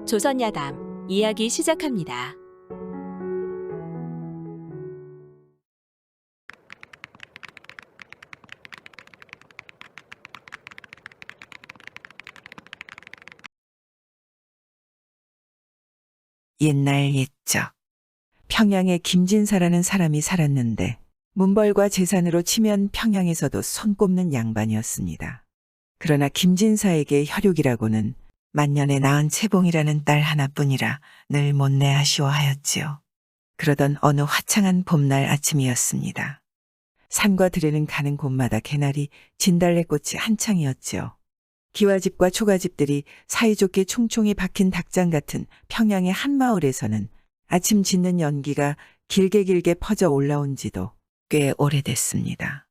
조선야담 이야기 시작합니다. 옛날 옛적 평양에 김진사라는 사람이 살았는데 문벌과 재산으로 치면 평양에서도 손꼽는 양반이었습니다. 그러나 김진사에게 혈육이라고는 만년에 낳은 채봉이라는 딸 하나뿐이라 늘 못내 아쉬워하였지요. 그러던 어느 화창한 봄날 아침이었습니다. 산과 들에는 가는 곳마다 개나리, 진달래꽃이 한창이었지요. 기와집과 초가집들이 사이좋게 총총이 박힌 닭장 같은 평양의 한 마을에서는 아침 짖는 연기가 길게 퍼져 올라온 지도 꽤 오래됐습니다.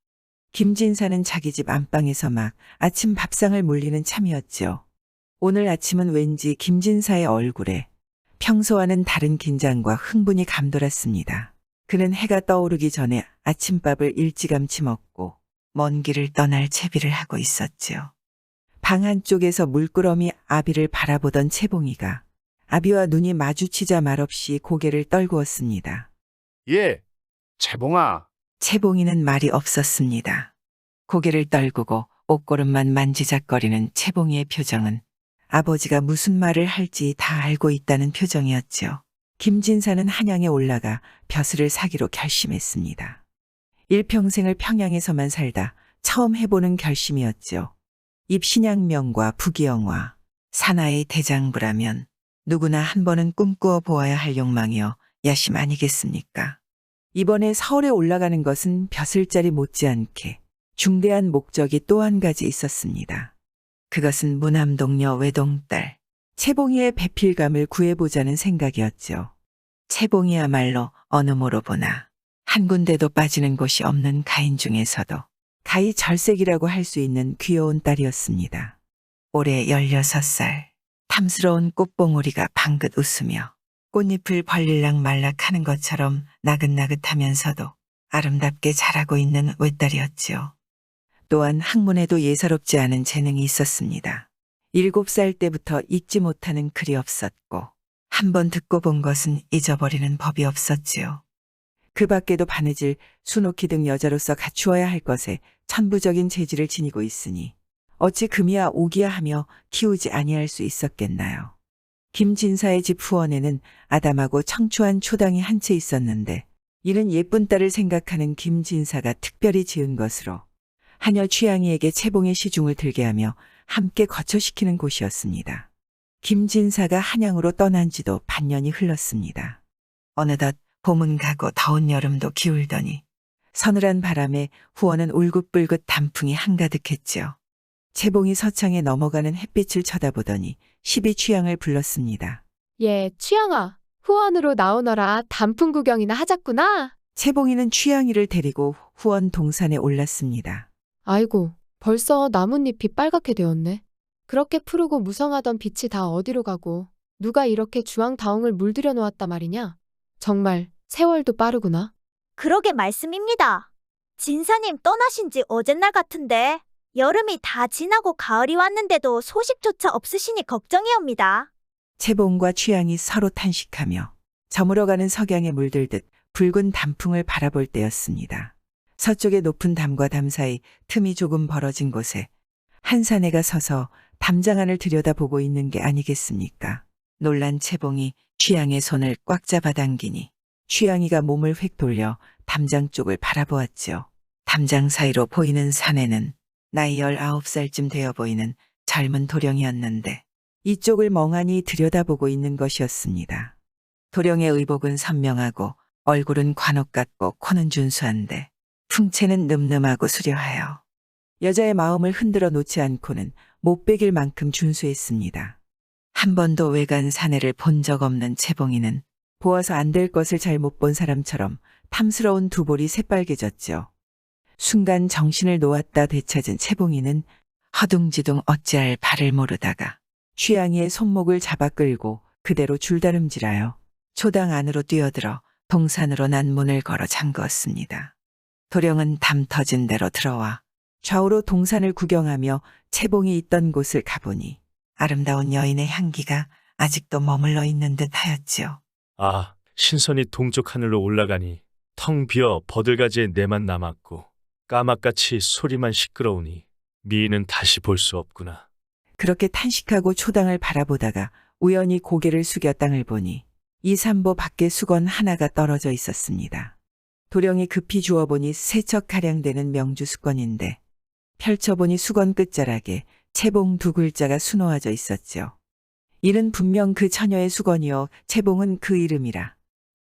김진사는 자기 집 안방에서 막 아침 밥상을 물리는 참이었지요. 오늘 아침은 왠지 김진사의 얼굴에 평소와는 다른 긴장과 흥분이 감돌았습니다. 그는 해가 떠오르기 전에 아침밥을 일찌감치 먹고 먼 길을 떠날 채비를 하고 있었지요. 방 한쪽에서 물끄러미 아비를 바라보던 채봉이가 아비와 눈이 마주치자 말없이 고개를 떨구었습니다. 예, 채봉아. 채봉이는 말이 없었습니다. 고개를 떨구고 옷고름만 만지작거리는 채봉이의 표정은 아버지가 무슨 말을 할지 다 알고 있다는 표정이었지요. 김진사는 한양에 올라가 벼슬을 사기로 결심했습니다. 일평생을 평양에서만 살다 처음 해보는 결심이었지요. 입신양명과 부귀영화, 사나이 대장부라면 누구나 한 번은 꿈꾸어 보아야 할 욕망이요 야심 아니겠습니까? 이번에 서울에 올라가는 것은 벼슬자리 못지않게 중대한 목적이 또 한 가지 있었습니다. 그것은 무남동녀 외동딸 채봉이의 배필감을 구해보자는 생각이었죠. 채봉이야말로 어느 모로 보나 한 군데도 빠지는 곳이 없는 가인 중에서도 가히 절색이라고 할 수 있는 귀여운 딸이었습니다. 올해 16살, 탐스러운 꽃봉오리가 방긋 웃으며 꽃잎을 벌릴락 말락 하는 것처럼 나긋나긋하면서도 아름답게 자라고 있는 외딸이었지요. 또한 학문에도 예사롭지 않은 재능이 있었습니다. 7살 때부터 읽지 못하는 글이 없었고 한 번 듣고 본 것은 잊어버리는 법이 없었지요. 그 밖에도 바느질, 수놓기 등 여자로서 갖추어야 할 것에 천부적인 재질을 지니고 있으니 어찌 금이야 오기야 하며 키우지 아니할 수 있었겠나요. 김진사의 집 후원에는 아담하고 청초한 초당이 한 채 있었는데 이는 예쁜 딸을 생각하는 김진사가 특별히 지은 것으로 하녀 취향이에게 채봉의 시중을 들게 하며 함께 거처시키는 곳이었습니다. 김진사가 한양으로 떠난 지도 반년이 흘렀습니다. 어느덧 봄은 가고 더운 여름도 기울더니 서늘한 바람에 후원은 울긋불긋 단풍이 한가득했지요. 채봉이 서창에 넘어가는 햇빛을 쳐다보더니 시비 취향을 불렀습니다. 예, 취향아. 후원으로 나오너라. 단풍 구경이나 하자꾸나. 채봉이는 취향이를 데리고 후원 동산에 올랐습니다. 아이고, 벌써 나뭇잎이 빨갛게 되었네. 그렇게 푸르고 무성하던 빛이 다 어디로 가고 누가 이렇게 주황다홍을 물들여 놓았다 말이냐. 정말 세월도 빠르구나. 그러게 말씀입니다. 진사님 떠나신 지 어젯날 같은데 여름이 다 지나고 가을이 왔는데도 소식조차 없으시니 걱정이옵니다. 채봉과 취향이 서로 탄식하며 저물어가는 석양에 물들듯 붉은 단풍을 바라볼 때였습니다. 서쪽의 높은 담과 담 사이 틈이 조금 벌어진 곳에 한 사내가 서서 담장 안을 들여다보고 있는 게 아니겠습니까? 놀란 채봉이 취향의 손을 꽉 잡아당기니 취향이가 몸을 휙 돌려 담장 쪽을 바라보았지요. 담장 사이로 보이는 사내는 나이 19살쯤 되어 보이는 젊은 도령이었는데 이쪽을 멍하니 들여다보고 있는 것이었습니다. 도령의 의복은 선명하고 얼굴은 관옥 같고 코는 준수한데 풍채는 늠름하고 수려하여 여자의 마음을 흔들어 놓지 않고는 못 베길 만큼 준수했습니다. 한 번도 외간 사내를 본 적 없는 채봉이는 보아서 안 될 것을 잘 못 본 사람처럼 탐스러운 두 볼이 새빨개졌죠. 순간 정신을 놓았다 되찾은 채봉이는 허둥지둥 어찌할 바를 모르다가 취향이의 손목을 잡아 끌고 그대로 줄다름질하여 초당 안으로 뛰어들어 동산으로 난 문을 걸어 잠그었습니다. 도령은 담 터진 대로 들어와 좌우로 동산을 구경하며 채봉이 있던 곳을 가보니 아름다운 여인의 향기가 아직도 머물러 있는 듯 하였지요. 아, 신선이 동쪽 하늘로 올라가니 텅 비어 버들가지에 내만 남았고 까맣같이 소리만 시끄러우니 미인은 다시 볼 수 없구나. 그렇게 탄식하고 초당을 바라보다가 우연히 고개를 숙여 땅을 보니 이삼보 밖에 수건 하나가 떨어져 있었습니다. 도령이 급히 주워보니 세척가량 되는 명주 수건인데 펼쳐보니 수건 끝자락에 채봉 두 글자가 수놓아져 있었죠. 이는 분명 그 처녀의 수건이요 채봉은 그 이름이라.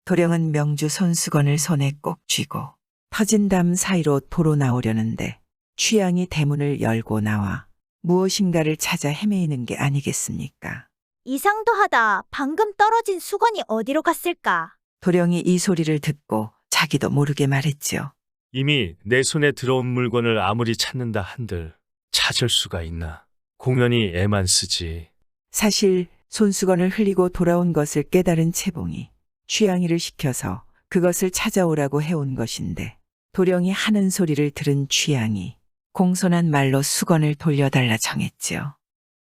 도령은 명주 손수건을 손에 꼭 쥐고 터진 담 사이로 도로 나오려는데 취향이 대문을 열고 나와 무엇인가를 찾아 헤매이는 게 아니겠습니까? 이상도 하다. 방금 떨어진 수건이 어디로 갔을까? 도령이 이 소리를 듣고 자기도 모르게 말했지요. 이미 내 손에 들어온 물건을 아무리 찾는다 한들 찾을 수가 있나. 공연히 애만 쓰지. 사실 손수건을 흘리고 돌아온 것을 깨달은 채봉이 취향이를 시켜서 그것을 찾아오라고 해온 것인데 도령이 하는 소리를 들은 취향이 공손한 말로 수건을 돌려달라 정했지요.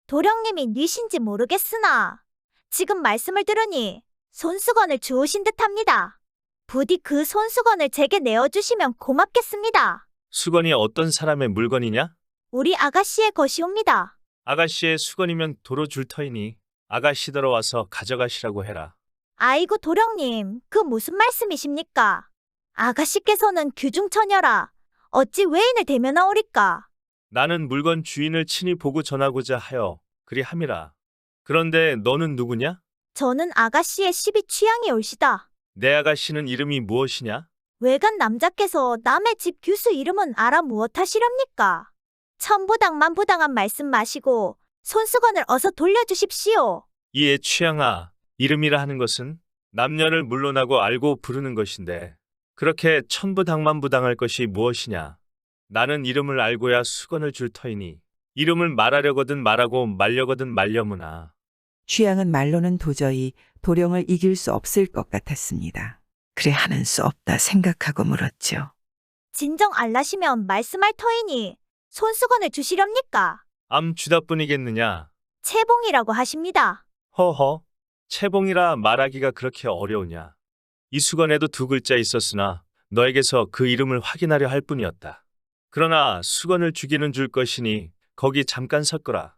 도령님이 뉘신지 모르겠으나 지금 말씀을 들으니 손수건을 주우신 듯합니다. 부디 그 손수건을 제게 내어주시면 고맙겠습니다. 수건이 어떤 사람의 물건이냐? 우리 아가씨의 것이옵니다. 아가씨의 수건이면 도로 줄 터이니 아가씨더러 와서 가져가시라고 해라. 아이고 도령님, 그 무슨 말씀이십니까? 아가씨께서는 귀중처녀라. 어찌 외인을 대면하오리까? 나는 물건 주인을 친히 보고 전하고자 하여 그리 함이라. 그런데 너는 누구냐? 저는 아가씨의 시비 취향이 올시다. 내 아가씨는 이름이 무엇이냐? 외간 남자께서 남의 집 규수 이름은 알아 무엇하시렵니까? 천부당만부당한 말씀 마시고 손수건을 어서 돌려주십시오. 이에 취향아, 이름이라 하는 것은 남녀를 물론하고 알고 부르는 것인데 그렇게 천부당만부당할 것이 무엇이냐? 나는 이름을 알고야 수건을 줄 터이니 이름을 말하려거든 말하고 말려거든 말려무나. 취향은 말로는 도저히 도령을 이길 수 없을 것 같았습니다. 그래 하는 수 없다 생각하고 물었죠. 진정 알라시면 말씀할 터이니 손수건을 주시렵니까? 암 주다뿐이겠느냐? 채봉이라고 하십니다. 허허, 채봉이라 말하기가 그렇게 어려우냐? 이 수건에도 두 글자 있었으나 너에게서 그 이름을 확인하려 할 뿐이었다. 그러나 수건을 주기는 줄 것이니 거기 잠깐 섰거라.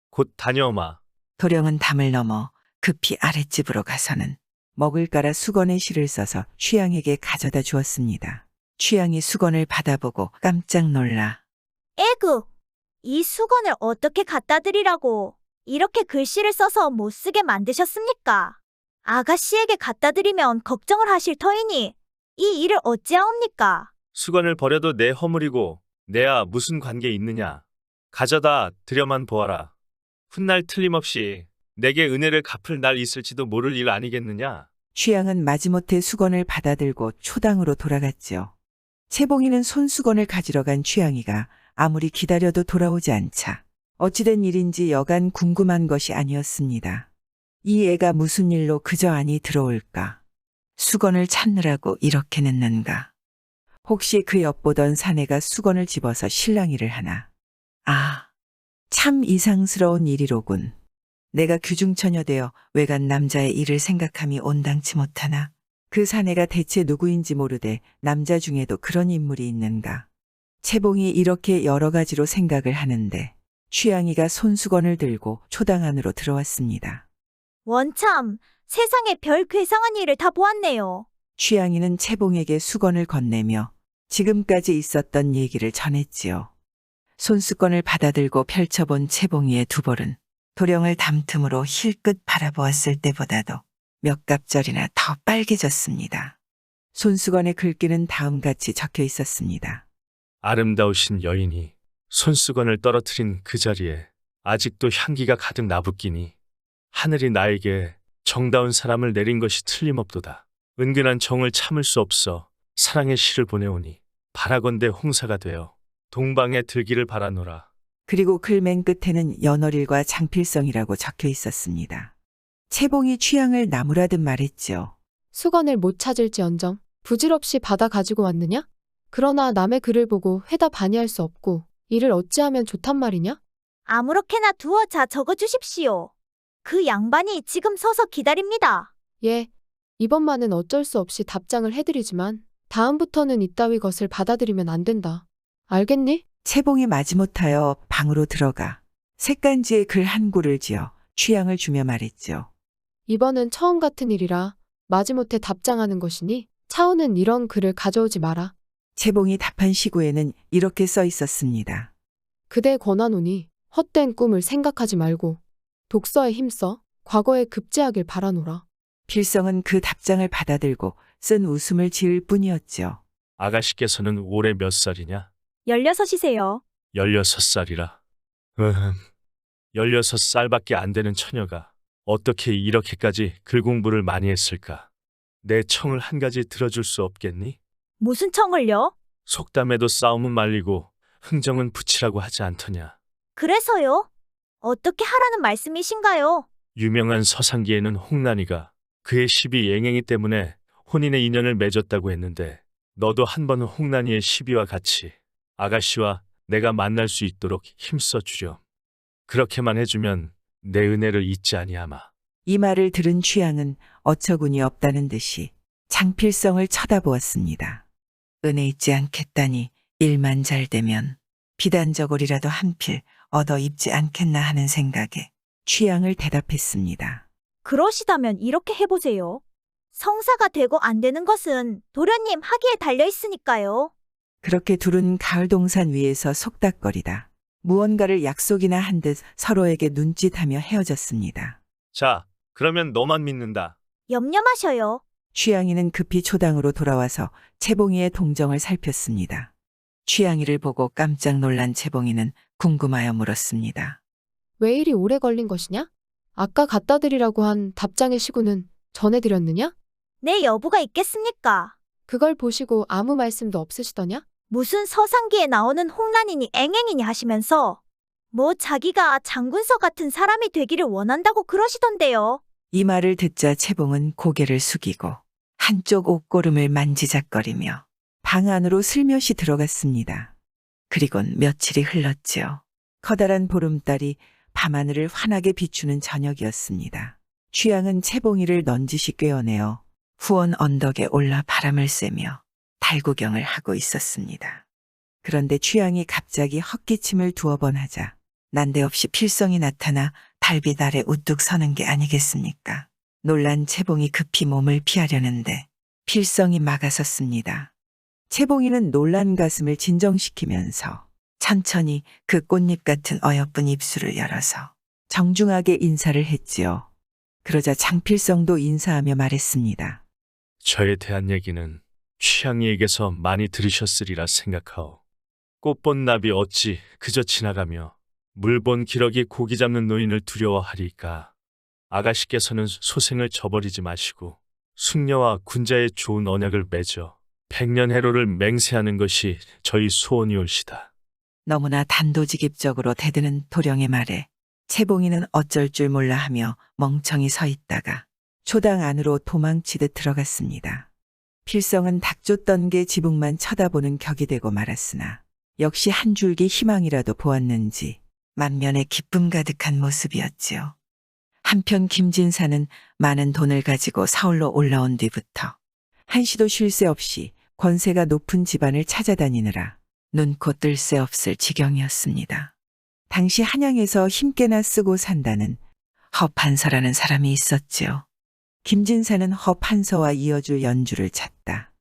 곧 다녀오마. 도령은 담을 넘어 급히 아랫집으로 가서는 먹을 깔아 수건에 실을 써서 취향에게 가져다 주었습니다. 취향이 수건을 받아보고 깜짝 놀라 에구, 이 수건을 어떻게 갖다 드리라고 이렇게 글씨를 써서 못 쓰게 만드셨습니까? 아가씨에게 갖다 드리면 걱정을 하실 터이니 이 일을 어찌하옵니까? 수건을 버려도 내 허물이고 내야 무슨 관계 있느냐. 가져다 드려만 보아라. 훗날 틀림없이 내게 은혜를 갚을 날 있을지도 모를 일 아니겠느냐. 취향은 마지못해 수건을 받아들고 초당으로 돌아갔지요. 채봉이는 손수건을 가지러 간 취향이가 아무리 기다려도 돌아오지 않자 어찌된 일인지 여간 궁금한 것이 아니었습니다. 이 애가 무슨 일로 그저 안이 들어올까? 수건을 찾느라고 이렇게 늦는가? 혹시 그 엿보던 사내가 수건을 집어서 실랑이를 하나? 아, 참 이상스러운 일이로군. 내가 귀중처녀 되어 외간 남자의 일을 생각함이 온당치 못하나? 그 사내가 대체 누구인지 모르되 남자 중에도 그런 인물이 있는가? 채봉이 이렇게 여러 가지로 생각을 하는데 취향이가 손수건을 들고 초당 안으로 들어왔습니다. 원참, 세상에 별 괴상한 일을 다 보았네요. 취향이는 채봉에게 수건을 건네며 지금까지 있었던 얘기를 전했지요. 손수건을 받아들고 펼쳐본 채봉이의 두 볼은 도령을 담틈으로 힐끗 바라보았을 때보다도 몇 갑절이나 더 빨개졌습니다. 손수건의 글귀는 다음같이 적혀 있었습니다. 아름다우신 여인이 손수건을 떨어뜨린 그 자리에 아직도 향기가 가득 나붓기니 하늘이 나에게 정다운 사람을 내린 것이 틀림없도다. 은근한 정을 참을 수 없어 사랑의 시를 보내오니 바라건대 홍사가 되어 동방에 들기를 바라노라. 그리고 글 맨 끝에는 연월일과 장필성이라고 적혀 있었습니다. 채봉이 취향을 나무라듯 말했지요. 수건을 못 찾을지언정 부질없이 받아 가지고 왔느냐? 그러나 남의 글을 보고 회답 아니할 수 없고 이를 어찌하면 좋단 말이냐? 아무렇게나 두어 자 적어주십시오. 그 양반이 지금 서서 기다립니다. 예, 이번만은 어쩔 수 없이 답장을 해드리지만 다음부터는 이따위 것을 받아들이면 안 된다. 알겠니? 채봉이 마지못하여 방으로 들어가 색간지에 글 한 구를 지어 취향을 주며 말했죠. 이번은 처음 같은 일이라 마지못해 답장하는 것이니 차오는 이런 글을 가져오지 마라. 채봉이 답한 시구에는 이렇게 써 있었습니다. 그대 권하노니 헛된 꿈을 생각하지 말고 독서에 힘써 과거에 급제하길 바라노라. 필성은 그 답장을 받아들고 쓴 웃음을 지을 뿐이었죠. 아가씨께서는 올해 몇 살이냐? 16이세요. 16살이라. 16살밖에 안 되는 처녀가 어떻게 이렇게까지 글 공부를 많이 했을까? 내 청을 한 가지 들어줄 수 없겠니? 무슨 청을요? 속담에도 싸움은 말리고 흥정은 붙이라고 하지 않더냐. 그래서요? 어떻게 하라는 말씀이신가요? 유명한 서상기에는 홍난이가 그의 시비 앵앵이 때문에 혼인의 인연을 맺었다고 했는데 너도 한 번은 홍난이의 시비와 같이 아가씨와 내가 만날 수 있도록 힘써 주렴. 그렇게만 해주면 내 은혜를 잊지 아니하마. 이 말을 들은 취향은 어처구니 없다는 듯이 장필성을 쳐다보았습니다. 은혜 잊지 않겠다니 일만 잘 되면 비단저고리라도 한 필 얻어 입지 않겠나 하는 생각에 취향을 대답했습니다. 그러시다면 이렇게 해보세요. 성사가 되고 안 되는 것은 도련님 하기에 달려 있으니까요. 그렇게 둘은 가을 동산 위에서 속닥거리다 무언가를 약속이나 한 듯 서로에게 눈짓하며 헤어졌습니다. 자, 그러면 너만 믿는다. 염려 마셔요. 취향이는 급히 초당으로 돌아와서 채봉이의 동정을 살폈습니다. 취향이를 보고 깜짝 놀란 채봉이는 궁금하여 물었습니다. 왜 이리 오래 걸린 것이냐? 아까 갖다 드리라고 한 답장의 시구는 전해드렸느냐? 내 여부가 있겠습니까? 그걸 보시고 아무 말씀도 없으시더냐? 무슨 서상기에 나오는 홍란이니 앵앵이니 하시면서 뭐 자기가 장군서 같은 사람이 되기를 원한다고 그러시던데요. 이 말을 듣자 채봉은 고개를 숙이고 한쪽 옷고름을 만지작거리며 방 안으로 슬며시 들어갔습니다. 그리곤 며칠이 흘렀지요. 커다란 보름달이 밤하늘을 환하게 비추는 저녁이었습니다. 취향은 채봉이를 넌지시 꿰어내어 후원 언덕에 올라 바람을 쐬며 달구경을 하고 있었습니다. 그런데 취향이 갑자기 헛기침을 두어 번 하자 난데없이 필성이 나타나 달빛 아래 우뚝 서는 게 아니겠습니까? 놀란 채봉이 급히 몸을 피하려는데 필성이 막아섰습니다. 채봉이는 놀란 가슴을 진정시키면서 천천히 그 꽃잎 같은 어여쁜 입술을 열어서 정중하게 인사를 했지요. 그러자 장필성도 인사하며 말했습니다. 저에 대한 얘기는 취향이에게서 많이 들으셨으리라 생각하오. 꽃본 나비 어찌 그저 지나가며 물본 기러기 고기 잡는 노인을 두려워하리까. 아가씨께서는 소생을 저버리지 마시고 숙녀와 군자의 좋은 언약을 맺어 백년해로를 맹세하는 것이 저희 소원이올시다. 너무나 단도직입적으로 대드는 도령의 말에 채봉이는 어쩔 줄 몰라 하며 멍청이 서 있다가 초당 안으로 도망치듯 들어갔습니다. 필성은 닥쳤던 게 지붕만 쳐다보는 격이 되고 말았으나 역시 한 줄기 희망이라도 보았는지 만면에 기쁨 가득한 모습이었지요. 한편 김진사는 많은 돈을 가지고 서울로 올라온 뒤부터 한시도 쉴 새 없이 권세가 높은 집안을 찾아다니느라 눈코 뜰 새 없을 지경이었습니다. 당시 한양에서 힘께나 쓰고 산다는 허판서라는 사람이 있었지요. 김진사는 허판서와 이어줄 연주를 찾다.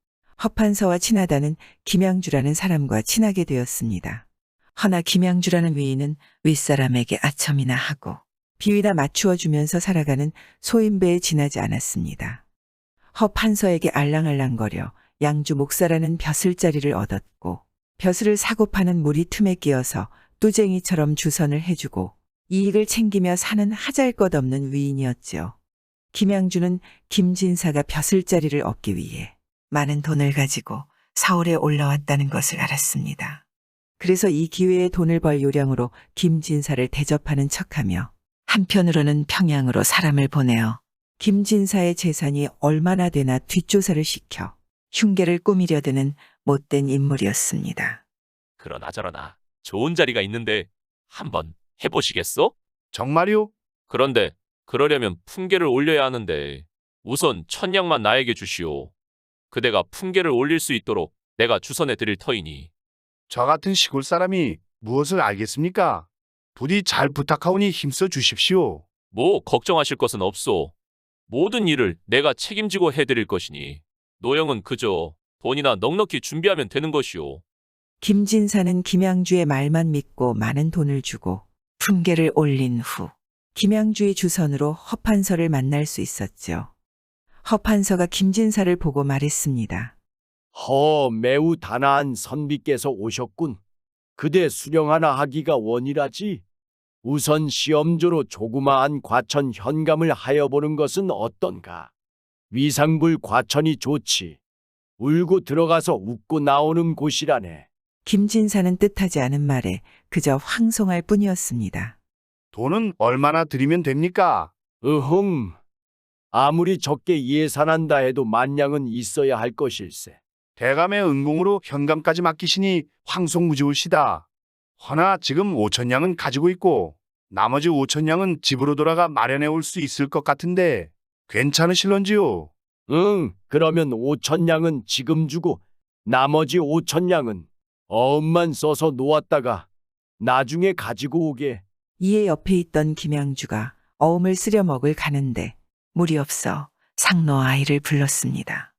허판서와 친하다는 김양주라는 사람과 친하게 되었습니다. 허나 김양주라는 위인은 윗사람에게 아첨이나 하고 비위나 맞추어 주면서 살아가는 소인배에 지나지 않았습니다. 허판서에게 알랑알랑거려 양주 목사라는 벼슬자리를 얻었고 벼슬을 사고 파는 무리 틈에 끼어서 뚜쟁이처럼 주선을 해주고 이익을 챙기며 사는 하잘것없는 위인이었지요. 김양주는 김진사가 벼슬자리를 얻기 위해 많은 돈을 가지고 서울에 올라왔다는 것을 알았습니다. 그래서 이 기회에 돈을 벌 요량으로 김진사를 대접하는 척하며 한편으로는 평양으로 사람을 보내어 김진사의 재산이 얼마나 되나 뒷조사를 시켜 흉계를 꾸미려 드는 못된 인물이었습니다. 그러나 저러나 좋은 자리가 있는데 한번 해보시겠소? 정말요? 그런데 그러려면 품계를 올려야 하는데 우선 천냥만 나에게 주시오. 그대가 품계를 올릴 수 있도록 내가 주선해 드릴 터이니. 저 같은 시골 사람이 무엇을 알겠습니까? 부디 잘 부탁하오니 힘써 주십시오. 뭐 걱정하실 것은 없소. 모든 일을 내가 책임지고 해드릴 것이니 노영은 그저 돈이나 넉넉히 준비하면 되는 것이오. 김진사는 김양주의 말만 믿고 많은 돈을 주고 품계를 올린 후 김양주의 주선으로 허판서를 만날 수 있었죠. 허판서가 김진사를 보고 말했습니다. 매우 단아한 선비께서 오셨군. 그대 수령 하나 하기가 원이라지. 우선 시험조로 조그마한 과천 현감을 하여보는 것은 어떤가? 위상불 과천이 좋지. 울고 들어가서 웃고 나오는 곳이라네. 김진사는 뜻하지 않은 말에 그저 황송할 뿐이었습니다. 돈은 얼마나 드리면 됩니까? 아무리 적게 예산한다 해도 만냥은 있어야 할 것일세. 대감의 은공으로 현감까지 맡기시니 황송무지우시다. 허나 지금 5천냥은 가지고 있고 나머지 5천냥은 집으로 돌아가 마련해 올 수 있을 것 같은데 괜찮으실런지요? 그러면 5천냥은 지금 주고 나머지 5천냥은 어음만 써서 놓았다가 나중에 가지고 오게. 이에 옆에 있던 김양주가 어음을 쓰려 먹을 가는데 물이 없어 상노 아이를 불렀습니다.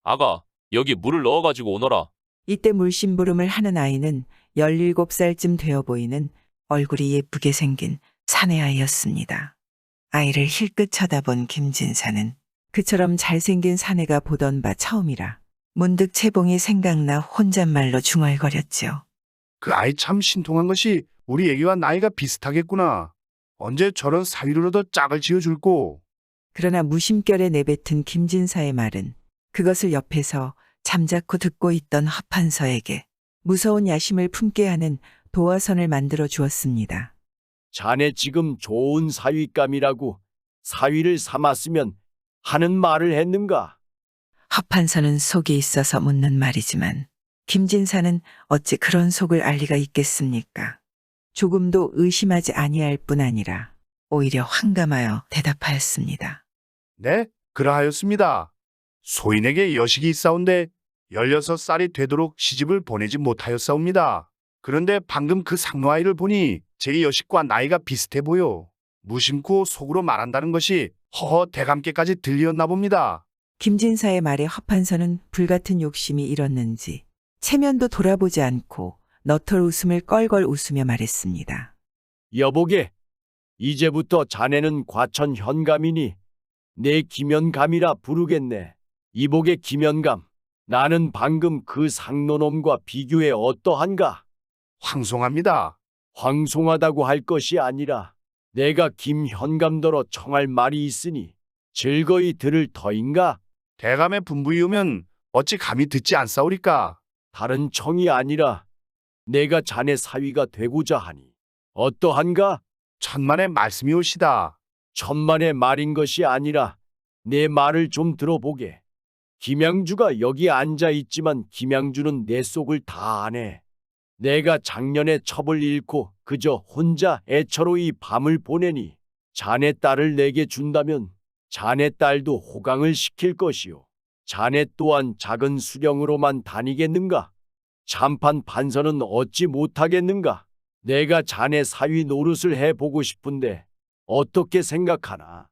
아가, 여기 물을 넣어가지고 오너라. 이때 물심부름을 하는 아이는 17살쯤 되어 보이는 얼굴이 예쁘게 생긴 사내아이였습니다. 아이를 힐끗 쳐다본 김진사는 그처럼 잘생긴 사내가 보던 바 처음이라 문득 채봉이 생각나 혼잣말로 중얼거렸죠. 그 아이 참 신통한 것이 우리 애기와 나이가 비슷하겠구나. 언제 저런 사위를 얻어 짝을 지어줄꼬. 그러나 무심결에 내뱉은 김진사의 말은 그것을 옆에서 잠자코 듣고 있던 허판서에게 무서운 야심을 품게 하는 도화선을 만들어 주었습니다. 자네 지금 좋은 사위감이라고 사위를 삼았으면 하는 말을 했는가? 허판서는 속이 있어서 묻는 말이지만 김진사는 어찌 그런 속을 알 리가 있겠습니까? 조금도 의심하지 아니할 뿐 아니라 오히려 황감하여 대답하였습니다. 네, 그러하였습니다. 소인에게 여식이 있사온데 16살이 되도록 시집을 보내지 못하였사옵니다. 그런데 방금 그 상노아이를 보니 제 여식과 나이가 비슷해 보여 무심코 속으로 말한다는 것이 허허 대감께까지 들리었나 봅니다. 김진사의 말에 허판서는 불같은 욕심이 일었는지 체면도 돌아보지 않고 너털 웃음을 껄껄 웃으며 말했습니다. 여보게, 이제부터 자네는 과천 현감이니 내 김연감이라 부르겠네. 이복의 김연감, 나는 방금 그 상노놈과 비교해 어떠한가? 황송합니다. 황송하다고 할 것이 아니라 내가 김현감더러 청할 말이 있으니 즐거이 들을 터인가? 대감의 분부이오면 어찌 감히 듣지 않사오리까? 다른 청이 아니라 내가 자네 사위가 되고자 하니 어떠한가? 천만의 말씀이오시다. 천만의 말인 것이 아니라 내 말을 좀 들어보게. 김양주가 여기 앉아 있지만 김양주는 내 속을 다 아네. 내가 작년에 첩을 잃고 그저 혼자 애처로이 밤을 보내니 자네 딸을 내게 준다면 자네 딸도 호강을 시킬 것이요. 자네 또한 작은 수령으로만 다니겠는가? 참판 판서는 얻지 못하겠는가? 내가 자네 사위 노릇을 해보고 싶은데 어떻게 생각하나?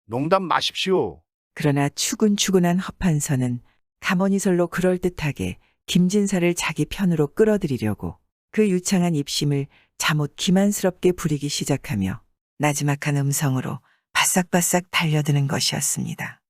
농담 마십시오. 그러나 추근추근한 허판서는 가머니설로 그럴듯하게 김진사를 자기 편으로 끌어들이려고 그 유창한 입심을 잠옷 기만스럽게 부리기 시작하며 나지막한 음성으로 바싹바싹 달려드는 것이었습니다.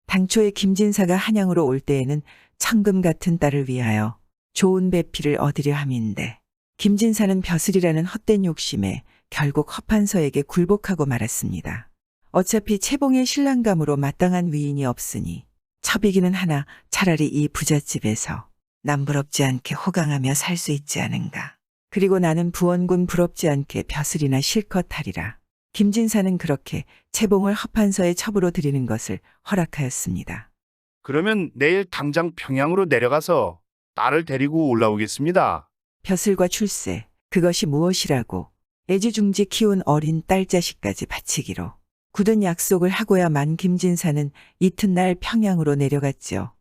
당초에 김진사가 한양으로 올 때에는 천금 같은 딸을 위하여 좋은 배필을 얻으려 함인데 김진사는 벼슬이라는 헛된 욕심에 결국 허판서에게 굴복하고 말았습니다. 어차피 채봉의 신랑감으로 마땅한 위인이 없으니 첩이기는 하나 차라리 이 부잣집에서 남부럽지 않게 호강하며 살 수 있지 않은가. 그리고 나는 부원군 부럽지 않게 벼슬이나 실컷 하리라. 김진사는 그렇게 채봉을 허판서의 첩으로 드리는 것을 허락하였습니다. 그러면 내일 당장 평양으로 내려가서 딸을 데리고 올라오겠습니다. 벼슬과 출세, 그것이 무엇이라고 애지중지 키운 어린 딸자식까지 바치기로 굳은 약속을 하고야만 김진사는 이튿날 평양으로 내려갔지요.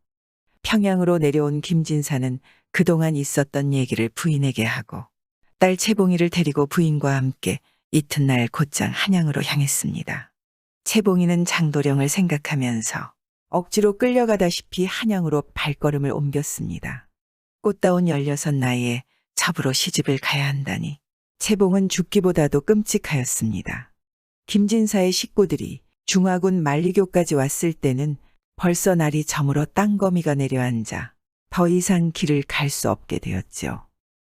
평양으로 내려온 김진사는 그동안 있었던 얘기를 부인에게 하고 딸 채봉이를 데리고 부인과 함께 이튿날 곧장 한양으로 향했습니다. 채봉이는 장도령을 생각하면서 억지로 끌려가다시피 한양으로 발걸음을 옮겼습니다. 꽃다운 16 나이에 첩으로 시집을 가야 한다니 채봉은 죽기보다도 끔찍하였습니다. 김진사의 식구들이 중화군 만리교까지 왔을 때는 벌써 날이 저물어 땅거미가 내려앉아 더 이상 길을 갈 수 없게 되었죠.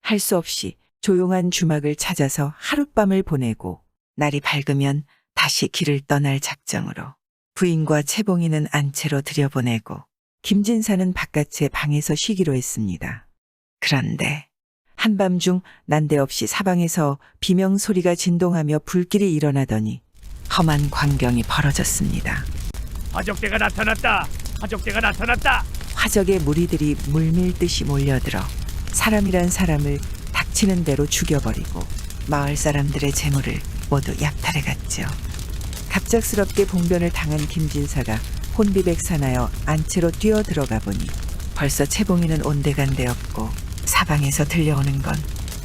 할 수 없이 조용한 주막을 찾아서 하룻밤을 보내고 날이 밝으면 다시 길을 떠날 작정으로 부인과 채봉이는 안채로 들여보내고 김진사는 바깥의 방에서 쉬기로 했습니다. 그런데 한밤중 난데없이 사방에서 비명소리가 진동하며 불길이 일어나더니 험한 광경이 벌어졌습니다. 화적대가 나타났다. 화적대가 나타났다. 화적의 무리들이 물밀듯이 몰려들어 사람이란 사람을 닥치는 대로 죽여버리고 마을 사람들의 재물을 모두 약탈해갔죠. 갑작스럽게 봉변을 당한 김진사가 혼비백산하여 안채로 뛰어들어가 보니 벌써 채봉이는 온데간데없고 사방에서 들려오는 건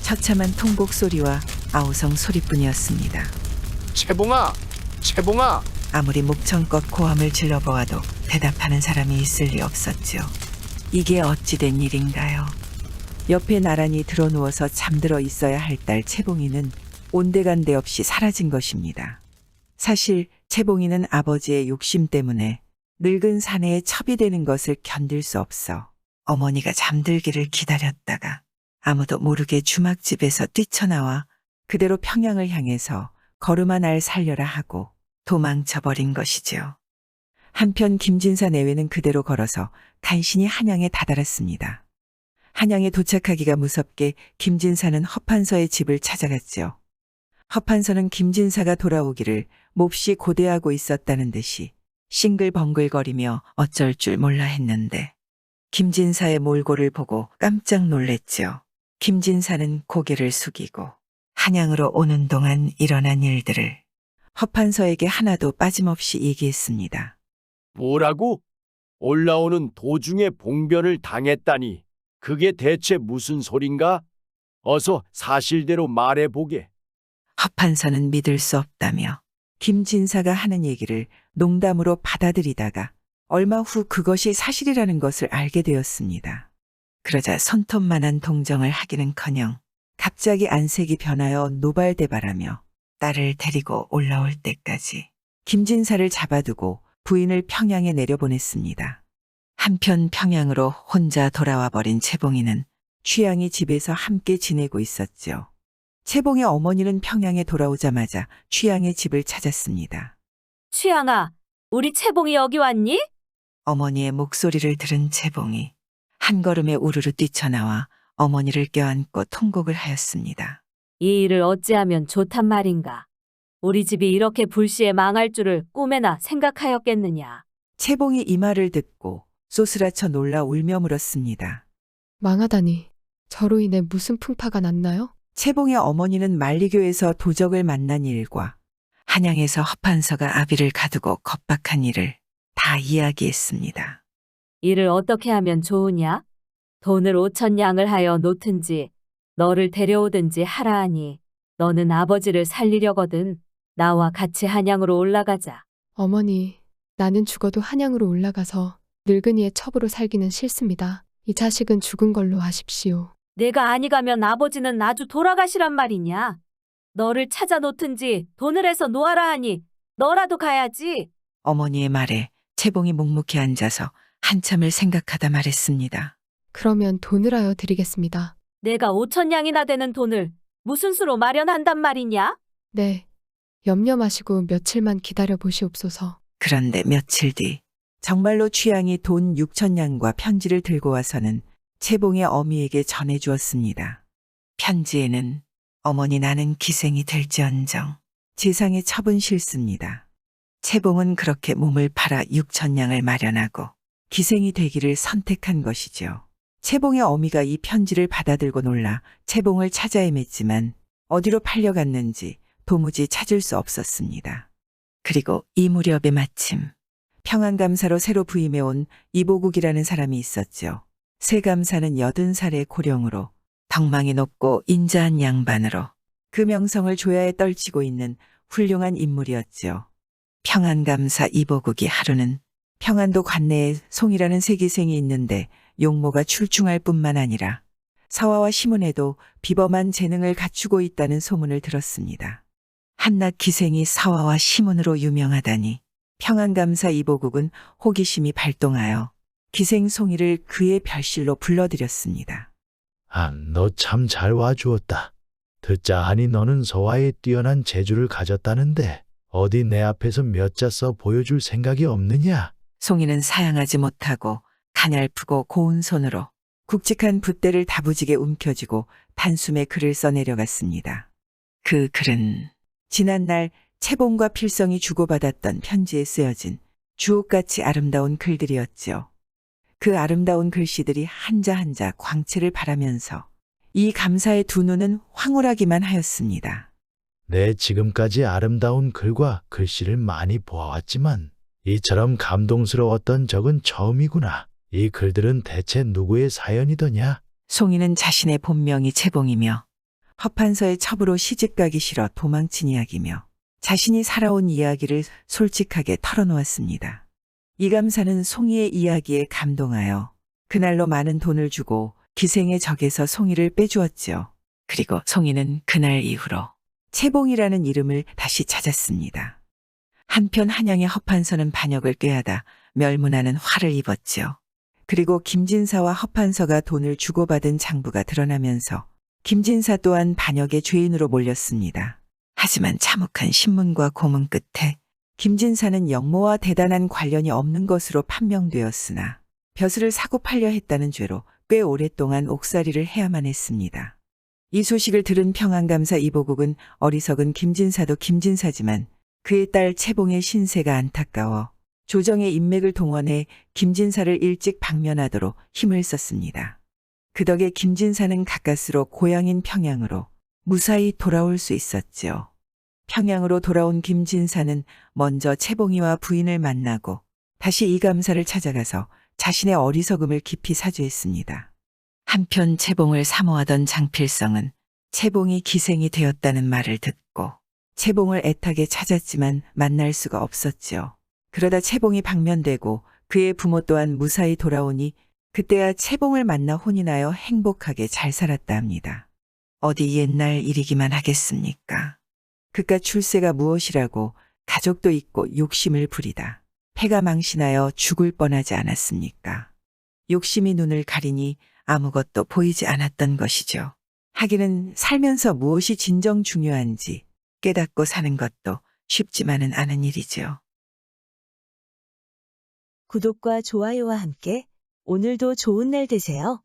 처참한 통곡 소리와 아우성 소리뿐이었습니다. 채봉아, 채봉아. 아무리 목청껏 고함을 질러보아도 대답하는 사람이 있을 리 없었죠. 이게 어찌된 일인가요? 옆에 나란히 드러누워서 잠들어 있어야 할 딸 채봉이는 온데간데 없이 사라진 것입니다. 사실 채봉이는 아버지의 욕심 때문에 늙은 사내의 첩이 되는 것을 견딜 수 없어 어머니가 잠들기를 기다렸다가 아무도 모르게 주막집에서 뛰쳐나와 그대로 평양을 향해서 걸음아 날 살려라 하고 도망쳐버린 것이지요. 한편 김진사 내외는 그대로 걸어서 간신히 한양에 다다랐습니다. 한양에 도착하기가 무섭게 김진사는 허판서의 집을 찾아갔죠. 허판서는 김진사가 돌아오기를 몹시 고대하고 있었다는 듯이 싱글벙글거리며 어쩔 줄 몰라 했는데 김진사의 몰골을 보고 깜짝 놀랬죠. 김진사는 고개를 숙이고 한양으로 오는 동안 일어난 일들을 허판서에게 하나도 빠짐없이 얘기했습니다. 뭐라고? 올라오는 도중에 봉변을 당했다니 그게 대체 무슨 소린가? 어서 사실대로 말해보게. 허판서는 믿을 수 없다며 김진사가 하는 얘기를 농담으로 받아들이다가 얼마 후 그것이 사실이라는 것을 알게 되었습니다. 그러자 손톱만한 동정을 하기는커녕 갑자기 안색이 변하여 노발대발하며 딸을 데리고 올라올 때까지 김진사를 잡아두고 부인을 평양에 내려보냈습니다. 한편 평양으로 혼자 돌아와 버린 채봉이는 취향이 집에서 함께 지내고 있었죠. 채봉의 어머니는 평양에 돌아오자마자 취향의 집을 찾았습니다. 취향아, 우리 채봉이 여기 왔니? 어머니의 목소리를 들은 채봉이 한 걸음에 우르르 뛰쳐나와 어머니를 껴안고 통곡을 하였습니다. 이 일을 어찌하면 좋단 말인가. 우리 집이 이렇게 불시에 망할 줄을 꿈에나 생각하였겠느냐. 채봉이 이 말을 듣고 쏘스라쳐 놀라 울며 물었습니다. 망하다니. 저로 인해 무슨 풍파가 났나요? 채봉의 어머니는 만리교에서 도적을 만난 일과 한양에서 허판서가 아비를 가두고 겁박한 일을 다 이야기했습니다. 이를 어떻게 하면 좋으냐? 돈을 5,000냥을 하여 놓든지 너를 데려오든지 하라 하니 너는 아버지를 살리려거든 나와 같이 한양으로 올라가자. 어머니, 나는 죽어도 한양으로 올라가서 늙은이의 첩으로 살기는 싫습니다. 이 자식은 죽은 걸로 하십시오. 내가 아니 가면 아버지는 아주 돌아가시란 말이냐. 너를 찾아 놓든지 돈을 해서 놓아라 하니 너라도 가야지. 어머니의 말에 채봉이 묵묵히 앉아서 한참을 생각하다 말했습니다. 그러면 돈을 하여 드리겠습니다. 내가 5,000냥이나 되는 돈을 무슨 수로 마련한단 말이냐? 네. 염려 마시고 며칠만 기다려 보시옵소서. 그런데 며칠 뒤 정말로 취향이 돈 6,000냥과 편지를 들고 와서는 채봉의 어미에게 전해주었습니다. 편지에는 어머니 나는 기생이 될지언정 지상의 첩은 싫습니다. 채봉은 그렇게 몸을 팔아 6,000냥을 마련하고 기생이 되기를 선택한 것이죠. 채봉의 어미가 이 편지를 받아들고 놀라 채봉을 찾아 헤맸지만 어디로 팔려갔는지 도무지 찾을 수 없었습니다. 그리고 이 무렵에 마침 평안감사로 새로 부임해온 이보국이라는 사람이 있었죠. 새 감사는 80살의 고령으로 덕망이 높고 인자한 양반으로 그 명성을 조야에 떨치고 있는 훌륭한 인물이었죠. 평안감사 이보국이 하루는 평안도 관내에 송이라는 세기생이 있는데 용모가 출중할 뿐만 아니라 사화와 시문에도 비범한 재능을 갖추고 있다는 소문을 들었습니다. 한낱 기생이 사화와 시문으로 유명하다니 평안감사 이보국은 호기심이 발동하여 기생 송이를 그의 별실로 불러들였습니다. 아, 너 참 잘 와주었다. 듣자 하니 너는 서화에 뛰어난 재주를 가졌다는데 어디 내 앞에서 몇 자 써 보여줄 생각이 없느냐? 송이는 사양하지 못하고 가냘프고 고운 손으로 굵직한 붓대를 다부지게 움켜쥐고 단숨에 글을 써내려갔습니다. 그 글은 지난날 채봉과 필성이 주고받았던 편지에 쓰여진 주옥같이 아름다운 글들이었죠. 그 아름다운 글씨들이 한자 한자 광채를 바라면서 이 감사의 두 눈은 황홀하기만 하였습니다. 내 지금까지 아름다운 글과 글씨를 많이 보아왔지만 이처럼 감동스러웠던 적은 처음이구나. 이 글들은 대체 누구의 사연이더냐? 송이는 자신의 본명이 채봉이며 허판서의 첩으로 시집가기 싫어 도망친 이야기며 자신이 살아온 이야기를 솔직하게 털어놓았습니다. 이 감사는 송이의 이야기에 감동하여 그날로 많은 돈을 주고 기생의 적에서 송이를 빼주었지요. 그리고 송이는 그날 이후로 채봉이라는 이름을 다시 찾았습니다. 한편 한양의 허판서는 반역을 꾀하다 멸문하는 화를 입었지요. 그리고 김진사와 허판서가 돈을 주고받은 장부가 드러나면서 김진사 또한 반역의 죄인으로 몰렸습니다. 하지만 참혹한 신문과 고문 끝에 김진사는 영모와 대단한 관련이 없는 것으로 판명되었으나 벼슬을 사고 팔려 했다는 죄로 꽤 오랫동안 옥살이를 해야만 했습니다. 이 소식을 들은 평안감사 이보국은 어리석은 김진사도 김진사지만 그의 딸 채봉의 신세가 안타까워 조정의 인맥을 동원해 김진사를 일찍 방면하도록 힘을 썼습니다. 그 덕에 김진사는 가까스로 고향인 평양으로 무사히 돌아올 수 있었지요. 평양으로 돌아온 김진사는 먼저 채봉이와 부인을 만나고 다시 이 감사를 찾아가서 자신의 어리석음을 깊이 사죄했습니다. 한편 채봉을 사모하던 장필성은 채봉이 기생이 되었다는 말을 듣고 채봉을 애타게 찾았지만 만날 수가 없었지요. 그러다 채봉이 방면되고 그의 부모 또한 무사히 돌아오니 그때야 채봉을 만나 혼이 나여 행복하게 잘 살았다 합니다. 어디 옛날 일이기만 하겠습니까? 그깟 출세가 무엇이라고 가족도 있고 욕심을 부리다 패가 망신하여 죽을 뻔하지 않았습니까? 욕심이 눈을 가리니 아무것도 보이지 않았던 것이죠. 하기는 살면서 무엇이 진정 중요한지 깨닫고 사는 것도 쉽지만은 않은 일이죠. 구독과 좋아요와 함께 오늘도 좋은 날 되세요.